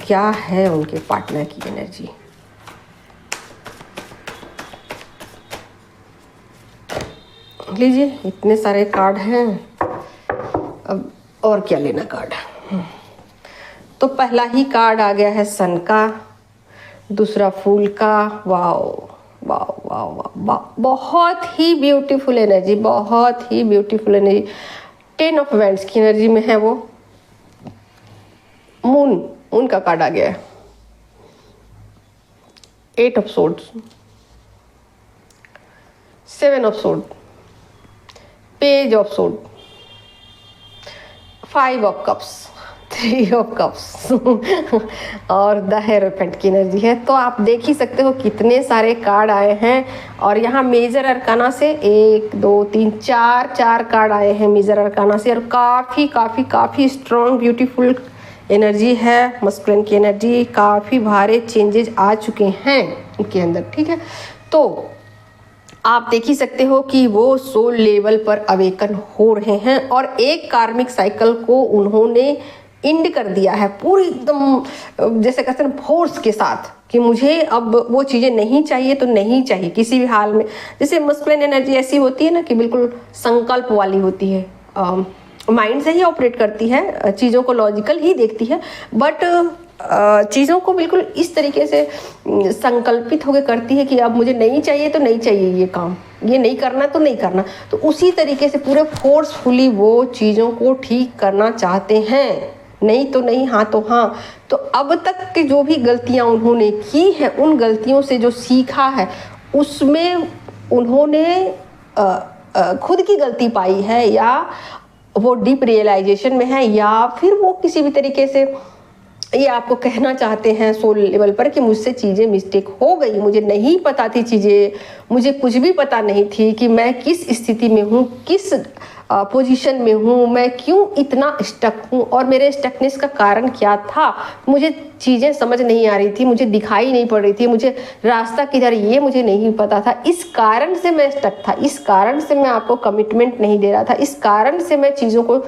क्या है उनके पार्टनर की एनर्जी। लीजिए, इतने सारे कार्ड हैं, अब और क्या लेना कार्ड। तो पहला ही कार्ड आ गया है सन का, दूसरा फूल का। वाओ वाओ वाओ वाओ, बहुत ही ब्यूटीफुल एनर्जी, बहुत ही ब्यूटीफुल एनर्जी। 10 ऑफ वैंड्स की एनर्जी में है वो। मून का कार्ड आ गया है। 8 of swords, 7 of sword, page of sword, 5 of cups, 3 of cups और द हेरोफेंट की एनर्जी है। तो आप देख ही सकते हो कितने सारे कार्ड आए हैं। और यहाँ मेजर अरकाना से 1 2 3 4 कार्ड आए हैं मेजर अरकाना से। और काफ़ी काफ़ी काफ़ी स्ट्रॉन्ग ब्यूटीफुल एनर्जी है। मस्कुलिन की एनर्जी, काफ़ी भारे चेंजेस आ चुके हैं उनके अंदर। ठीक है, तो आप देख ही सकते हो कि वो सोल लेवल पर अवेकन हो रहे हैं और एक कार्मिक साइकिल को उन्होंने इंड कर दिया है पूरी एकदम, जैसे कहते हैं फोर्स के साथ, कि मुझे अब वो चीज़ें नहीं चाहिए तो नहीं चाहिए किसी भी हाल में। जैसे मस्कुलिन एनर्जी ऐसी होती है ना कि बिल्कुल संकल्प वाली होती है, माइंड से ही ऑपरेट करती है, चीज़ों को लॉजिकल ही देखती है, बट चीज़ों को बिल्कुल इस तरीके से संकल्पित होकर करती है कि अब मुझे नहीं चाहिए तो नहीं चाहिए, ये काम ये नहीं करना तो नहीं करना। तो उसी तरीके से पूरे फोर्सफुली वो चीज़ों को ठीक करना चाहते हैं, नहीं तो नहीं, हाँ तो हाँ। तो अब तक के जो भी गलतियाँ उन्होंने की हैं, उन गलतियों से जो सीखा है उसमें उन्होंने खुद की गलती पाई है, या वो डीप रियलाइजेशन में है, या फिर वो किसी भी तरीके से ये आपको कहना चाहते हैं सोल लेवल पर कि मुझसे चीज़ें मिस्टेक हो गई, मुझे नहीं पता थी चीज़ें, मुझे कुछ भी पता नहीं थी कि मैं किस स्थिति में हूँ, किस पोजीशन में हूँ, मैं क्यों इतना स्टक हूँ और मेरे स्टकनेस का कारण क्या था। मुझे चीज़ें समझ नहीं आ रही थी, मुझे दिखाई नहीं पड़ रही थी, मुझे रास्ता किधर ये मुझे नहीं पता था, इस कारण से मैं स्टक था, इस कारण से मैं आपको कमिटमेंट नहीं दे रहा था, इस कारण से मैं चीज़ों को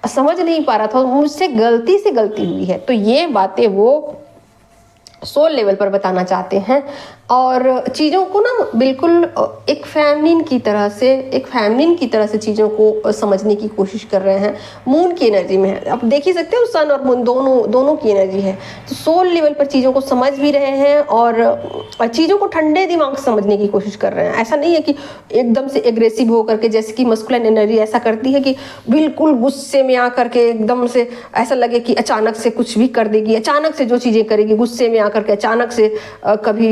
समझ नहीं पा रहा था, मुझसे गलती से गलती हुई है। तो ये बातें वो सोल लेवल पर बताना चाहते हैं और चीज़ों को ना बिल्कुल एक फैमिलिन की तरह से चीज़ों को समझने की कोशिश कर रहे हैं। मून की एनर्जी में है, आप देख ही सकते हो, सन और मून दोनों की एनर्जी है। तो सोल लेवल पर चीज़ों को समझ भी रहे हैं और चीज़ों को ठंडे दिमाग से समझने की कोशिश कर रहे हैं। ऐसा नहीं है कि एकदम से एग्रेसिव होकर के, जैसे कि मस्कुलिन एनर्जी ऐसा करती है कि बिल्कुल गुस्से में आकर के एकदम से ऐसा लगे कि अचानक से कुछ भी कर देगी, अचानक से जो चीज़ें करेगी, गुस्से में आकर के अचानक से कभी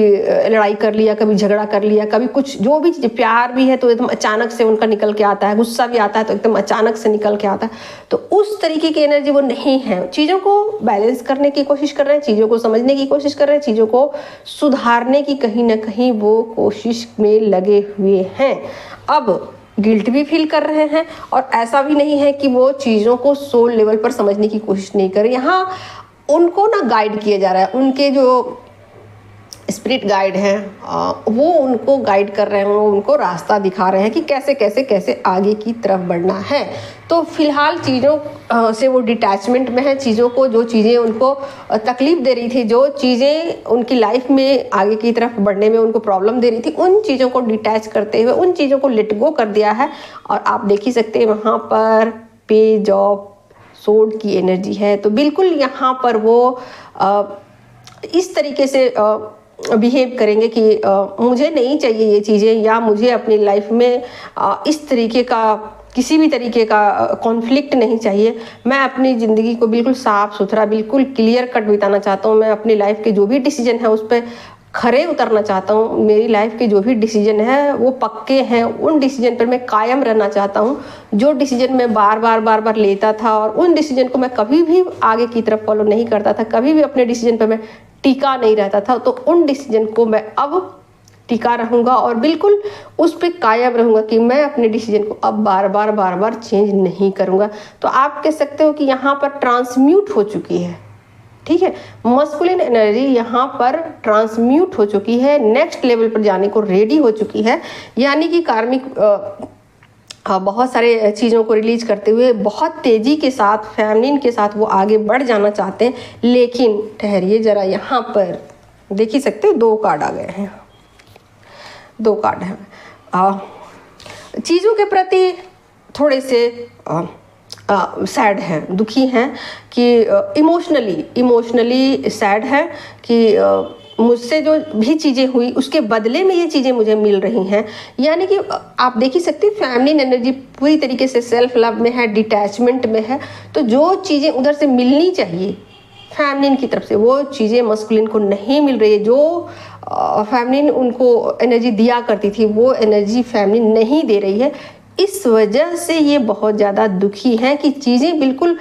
लड़ाई कर लिया, कभी झगड़ा कर लिया, कभी कुछ जो भी चीज़, प्यार भी है तो एकदम अचानक से उनका निकल के आता है, गुस्सा भी आता है तो एकदम अचानक से निकल के आता है। तो उस तरीके की एनर्जी वो नहीं है। चीज़ों को बैलेंस करने की कोशिश कर रहे हैं, चीज़ों को समझने की कोशिश कर रहे हैं, चीज़ों को सुधारने की कहीं ना कहीं वो कोशिश में लगे हुए हैं। अब गिल्ट भी फील कर रहे हैं और ऐसा भी नहीं है कि वो चीज़ों को सोल लेवल पर समझने की कोशिश नहीं कर रहे। यहाँ उनको ना गाइड किया जा रहा है, उनके जो स्पिरिट गाइड हैं वो उनको गाइड कर रहे हैं, वो उनको रास्ता दिखा रहे हैं कि कैसे कैसे कैसे आगे की तरफ बढ़ना है। तो फिलहाल चीज़ों से वो डिटैचमेंट में है। चीज़ों को, जो चीज़ें उनको तकलीफ दे रही थी, जो चीज़ें उनकी लाइफ में आगे की तरफ बढ़ने में उनको प्रॉब्लम दे रही थी, उन चीज़ों को डिटैच करते हुए उन चीज़ों को लेट गो कर दिया है। और आप देख ही सकते हैं वहाँ पर पेज ऑफ सोर्ड की एनर्जी है। तो बिल्कुल यहाँ पर वो इस तरीके से बिहेव करेंगे कि मुझे नहीं चाहिए ये चीज़ें, या मुझे अपनी लाइफ में इस तरीके का किसी भी तरीके का कॉन्फ्लिक्ट नहीं चाहिए। मैं अपनी ज़िंदगी को बिल्कुल साफ़ सुथरा, बिल्कुल क्लियर कट बिताना चाहता हूँ। मैं अपनी लाइफ के जो भी डिसीजन है उस पर खरे उतरना चाहता हूँ। मेरी लाइफ के जो भी डिसीजन है वो पक्के हैं, उन डिसीजन पर मैं कायम रहना चाहता हूँ। जो डिसीजन मैं बार बार लेता था और उन डिसीजन को मैं कभी भी आगे की तरफ फॉलो नहीं करता था, कभी भी अपने डिसीजन पर मैं टिका नहीं रहता था, तो उन डिसीजन को मैं अब टिका रहूँगा और बिल्कुल उस पर कायम रहूँगा कि मैं अपने डिसीजन को अब बार बार चेंज नहीं करूँगा। तो आप कह सकते हो कि यहाँ पर ट्रांसम्यूट हो चुकी है। ठीक है, मस्कुलिन एनर्जी यहाँ पर ट्रांसम्यूट हो चुकी है, नेक्स्ट लेवल पर जाने को रेडी हो चुकी है। यानी कि कार्मिक बहुत सारे चीज़ों को रिलीज करते हुए बहुत तेज़ी के साथ फेमिनिन के साथ वो आगे बढ़ जाना चाहते हैं। लेकिन ठहरिए ज़रा, यहाँ पर देख ही सकते हो 2 कार्ड आ गए हैं, 2 कार्ड हैं। चीज़ों के प्रति थोड़े से सैड हैं, दुखी हैं कि इमोशनली सैड है कि मुझसे जो भी चीज़ें हुई उसके बदले में ये चीज़ें मुझे मिल रही हैं। यानी कि आप देख ही सकते हैं फेमिनिन एनर्जी पूरी तरीके से सेल्फ लव में है, डिटैचमेंट में है। तो जो चीज़ें उधर से मिलनी चाहिए फेमिनिन की तरफ से वो चीज़ें मस्कुलिन को नहीं मिल रही है। जो फेमिनिन उनको एनर्जी दिया करती थी वो एनर्जी फेमिनिन नहीं दे रही है। इस वजह से ये बहुत ज़्यादा दुखी हैं कि चीज़ें बिल्कुल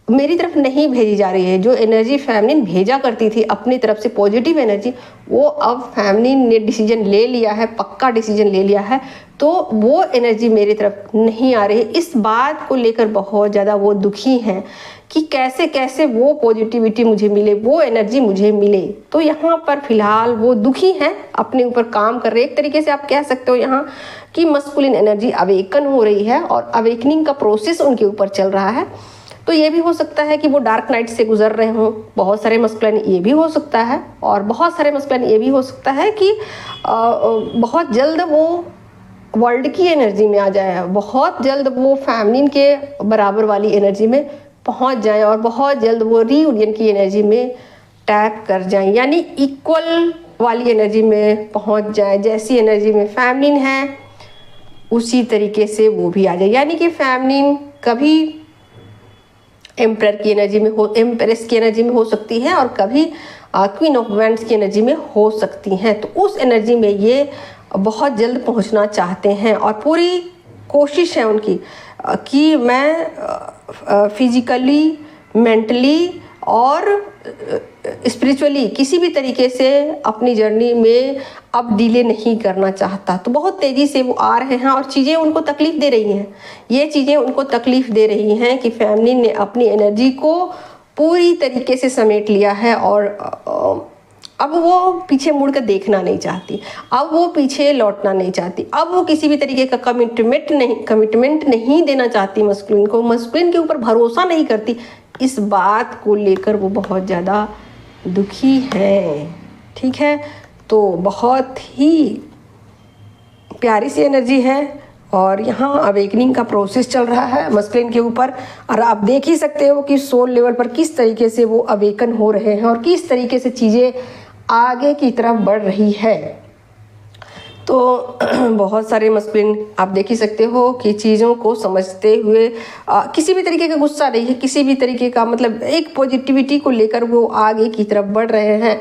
मेरी तरफ नहीं भेजी जा रही है। जो एनर्जी फेमिनिन भेजा करती थी अपनी तरफ से पॉजिटिव एनर्जी, वो अब फेमिनिन ने डिसीजन ले लिया है, पक्का डिसीजन ले लिया है, तो वो एनर्जी मेरी तरफ नहीं आ रही है। इस बात को लेकर बहुत ज़्यादा वो दुखी हैं कि कैसे कैसे वो पॉजिटिविटी मुझे मिले, वो एनर्जी मुझे मिले। तो यहाँ पर फिलहाल वो दुखी हैं, अपने ऊपर काम कर रहे हैं। एक तरीके से आप कह सकते हो यहाँ कि मस्कुलिन एनर्जी अवेकन हो रही है और अवेकनिंग का प्रोसेस उनके ऊपर चल रहा है। तो ये भी हो सकता है कि वो डार्क नाइट से गुजर रहे हों, बहुत सारे मस्कुलिन ये भी हो सकता है, और बहुत सारे मस्कुलिन ये भी हो सकता है कि बहुत जल्द वो वर्ल्ड की एनर्जी में आ जाए, बहुत जल्द वो फेमिनिन के बराबर वाली एनर्जी में पहुंच जाए और बहुत जल्द वो रीयूनियन की एनर्जी में टैप कर जाएं, यानी इक्वल वाली एनर्जी में पहुंच जाए। जैसी एनर्जी में फेमिनिन है उसी तरीके से वो भी आ जाए। यानी कि फेमिनिन कभी एम्परर की एनर्जी में हो, एम्प्रेस की एनर्जी में हो सकती है और कभी क्वीन ऑफ वैंड्स की एनर्जी में हो सकती हैं। तो उस एनर्जी में ये बहुत जल्द पहुंचना चाहते हैं और पूरी कोशिश है उनकी कि मैं फिजिकली, मेंटली और स्पिरिचुअली किसी भी तरीके से अपनी जर्नी में अब डिले नहीं करना चाहता। तो बहुत तेज़ी से वो आ रहे हैं और चीज़ें उनको तकलीफ़ दे रही हैं। ये चीज़ें उनको तकलीफ़ दे रही हैं कि फेमिनिन ने अपनी एनर्जी को पूरी तरीके से समेट लिया है और अब वो पीछे मुड़ कर देखना नहीं चाहती, अब वो पीछे लौटना नहीं चाहती, अब वो किसी भी तरीके का कमिटमेंट नहीं देना चाहती मस्कुलिन को, मस्कुलिन के ऊपर भरोसा नहीं करती। इस बात को लेकर वो बहुत ज़्यादा दुखी है। ठीक है, तो बहुत ही प्यारी सी एनर्जी है और यहाँ अवेकनिंग का प्रोसेस चल रहा है मस्कुलिन के ऊपर। और आप देख ही सकते हो कि सोल लेवल पर किस तरीके से वो अवेकन हो रहे हैं और किस तरीके से चीज़ें आगे की तरफ बढ़ रही है। तो बहुत सारे मस्कुलिन आप देख ही सकते हो कि चीज़ों को समझते हुए किसी भी तरीके का गुस्सा नहीं है, किसी भी तरीके का मतलब एक पॉजिटिविटी को लेकर वो आगे की तरफ बढ़ रहे हैं।